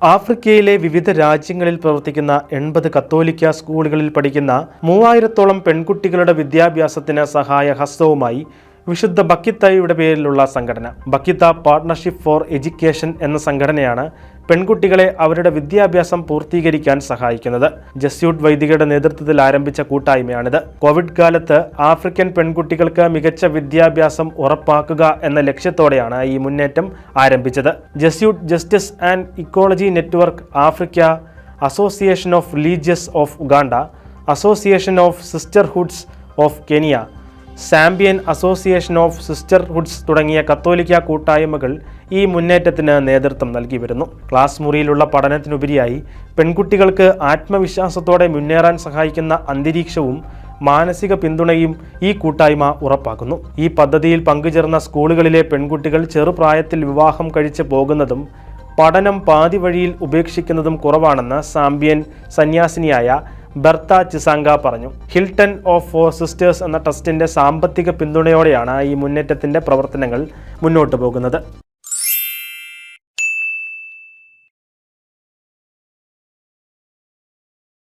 ആഫ്രിക്കയിലെ വിവിധ രാജ്യങ്ങളിൽ പ്രവർത്തിക്കുന്ന 80 കത്തോലിക്ക സ്കൂളുകളിൽ പഠിക്കുന്ന 3000-ഓളം പെൺകുട്ടികളുടെ വിദ്യാഭ്യാസത്തിന് സഹായഹസ്തവുമായി വിശുദ്ധ ബക്കിത്തയുടെ പേരിലുള്ള സംഘടന ബക്കിത്ത പാർട്ണർഷിപ്പ് ഫോർ എഡ്യൂക്കേഷൻ എന്ന സംഘടനയാണ് പെൺകുട്ടികളെ അവരുടെ വിദ്യാഭ്യാസം പൂർത്തീകരിക്കാൻ സഹായിക്കുന്നത്. ജസ്യൂട്ട് വൈദികരുടെ നേതൃത്വത്തിൽ ആരംഭിച്ച കൂട്ടായ്മയാണിത്. കോവിഡ് കാലത്ത് ആഫ്രിക്കൻ പെൺകുട്ടികൾക്ക് മികച്ച വിദ്യാഭ്യാസം ഉറപ്പാക്കുക എന്ന ലക്ഷ്യത്തോടെയാണ് ഈ മുന്നേറ്റം ആരംഭിച്ചത്. Jesuit Justice and Ecology Network, Africa, Association of Religious of Uganda, Association of Sisterhoods of Kenya, Zambian Association of Sisterhoods തുടങ്ങിയ കത്തോലിക്ക കൂട്ടായ്മകൾ ഈ മുന്നേറ്റത്തിന് നേതൃത്വം നൽകി വരുന്നു. ക്ലാസ് മുറിയിലുള്ള പഠനത്തിനുപരിയായി പെൺകുട്ടികൾക്ക് ആത്മവിശ്വാസത്തോടെ മുന്നേറാൻ സഹായിക്കുന്ന അന്തരീക്ഷവും മാനസിക പിന്തുണയും ഈ കൂട്ടായ്മ ഉറപ്പാക്കുന്നു. ഈ പദ്ധതിയിൽ പങ്കുചേർന്ന സ്കൂളുകളിലെ പെൺകുട്ടികൾ ചെറുപ്രായത്തിൽ വിവാഹം കഴിച്ച് പോകുന്നതും പഠനം പാതി വഴിയിൽ ഉപേക്ഷിക്കുന്നതും കുറവാണെന്ന് സാംബിയൻ സന്യാസിനിയായ ബെർത്ത ചിസാങ്ക പറഞ്ഞു. ഹിൽട്ടൺ ഓഫ് ഫോർ സിസ്റ്റേഴ്സ് എന്ന ട്രസ്റ്റിന്റെ സാമ്പത്തിക പിന്തുണയോടെയാണ് ഈ മുന്നേറ്റത്തിന്റെ പ്രവർത്തനങ്ങൾ മുന്നോട്ടു പോകുന്നത്.